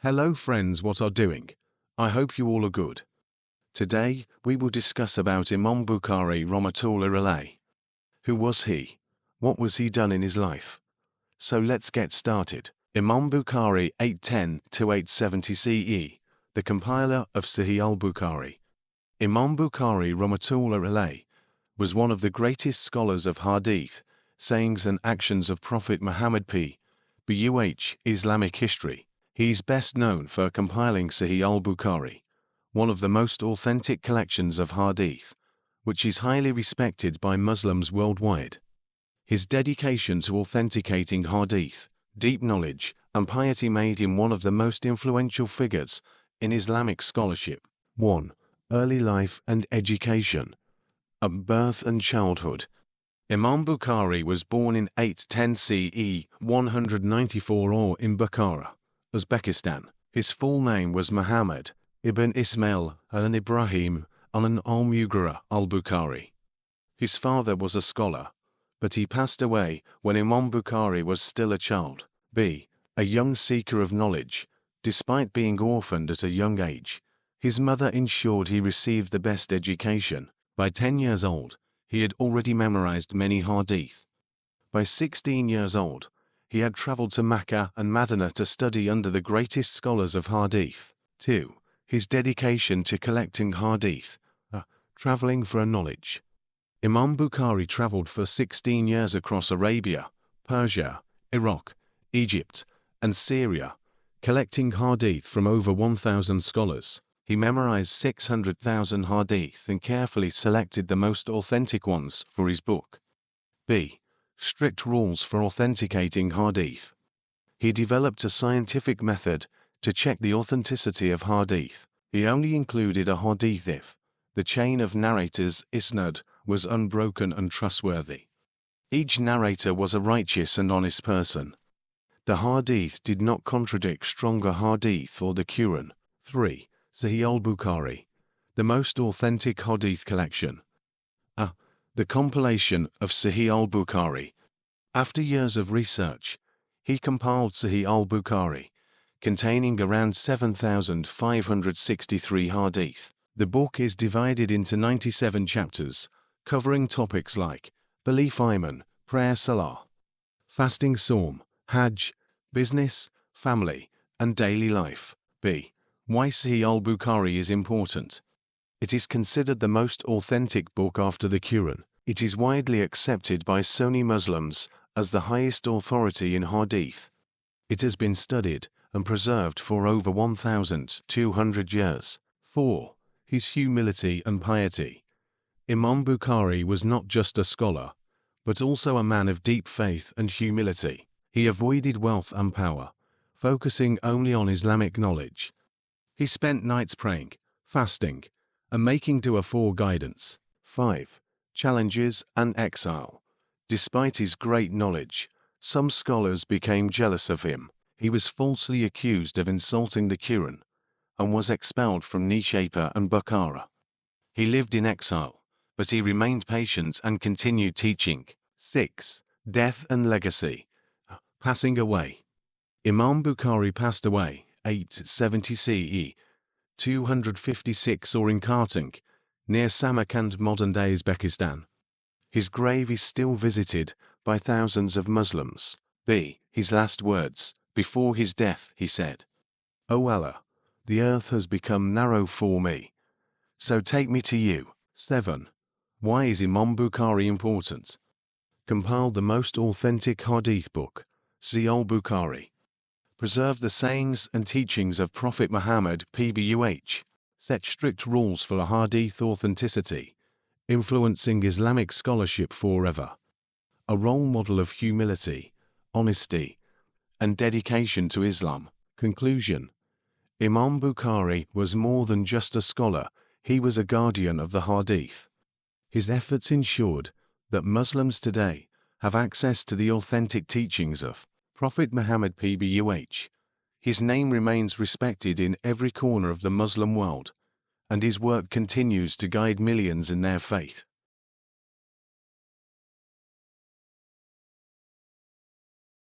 Hello friends, what are doing? I hope you all are good. Today, we will discuss about Imam Bukhari Rahmatullah Alaih. Who was he? What was he done in his life? So let's get started. Imam Bukhari 810 to 870 CE, the compiler of Sahih al-Bukhari. Imam Bukhari Rahmatullah Alaih was one of the greatest scholars of Hadith, sayings and actions of Prophet Muhammad p.Buh Islamic history. He is best known for compiling Sahih al-Bukhari, one of the most authentic collections of Hadith, which is highly respected by Muslims worldwide. His dedication to authenticating Hadith, deep knowledge, and piety made him one of the most influential figures in Islamic scholarship. 1. Early life and education. Birth and childhood. Imam Bukhari was born in 810 CE 194 or in Bukhara, Uzbekistan. His full name was Muhammad ibn Ismail and Ibrahim al-Mughira al-Bukhari. His father was a scholar, but he passed away when Imam Bukhari was still a child. B. A young seeker of knowledge. Despite being orphaned at a young age, his mother ensured he received the best education. By 10 years old, he had already memorized many hadith. By 16 years old, he had traveled to Mecca and Medina to study under the greatest scholars of hadith. 2. His dedication to collecting hadith. Traveling for knowledge. Imam Bukhari traveled for 16 years across Arabia, Persia, Iraq, Egypt, and Syria, collecting hadith from over 1,000 scholars. He memorized 600,000 hadith and carefully selected the most authentic ones for his book. B. Strict rules for authenticating hadith. He developed a scientific method to check the authenticity of hadith. He only included a hadith if the chain of narrators isnad was unbroken and trustworthy. Each narrator was a righteous and honest person. The hadith did not contradict stronger hadith or the Quran. 3. Sahih al-Bukhari, the most authentic hadith collection. The compilation of Sahih al-Bukhari. After years of research, he compiled Sahih al-Bukhari, containing around 7,563 hadith. The book is divided into 97 chapters, covering topics like belief, iman, prayer, salah, fasting, sawm, hajj, business, family, and daily life. B. Why Sahih al-Bukhari is important. It is considered the most authentic book after the Quran. It is widely accepted by Sunni Muslims as the highest authority in hadith. It has been studied and preserved for over 1,200 years. 4. His humility and piety. Imam Bukhari was not just a scholar, but also a man of deep faith and humility. He avoided wealth and power, focusing only on Islamic knowledge. He spent nights praying, fasting, and making dua for guidance. 5. Challenges and exile. Despite his great knowledge, some scholars became jealous of him. He was falsely accused of insulting the Quran and was expelled from Nishapur and Bukhara. He lived in exile, but he remained patient and continued teaching. 6. Death and legacy. Passing away. Imam Bukhari passed away 870 CE 256 or in Karting, near Samarkand, modern-day Uzbekistan. His grave is still visited by thousands of Muslims. B. His last words. Before his death, he said, "O Allah, the earth has become narrow for me, so take me to you." 7. Why is Imam Bukhari important? Compiled the most authentic hadith book, Sahih al-Bukhari. Preserve the sayings and teachings of Prophet Muhammad p.Buh. Set strict rules for hadith authenticity, influencing Islamic scholarship forever. A role model of humility, honesty, and dedication to Islam. Conclusion. Imam Bukhari was more than just a scholar, he was a guardian of the hadith. His efforts ensured that Muslims today have access to the authentic teachings of Prophet Muhammad p.Buh. His name remains respected in every corner of the Muslim world, and his work continues to guide millions in their faith.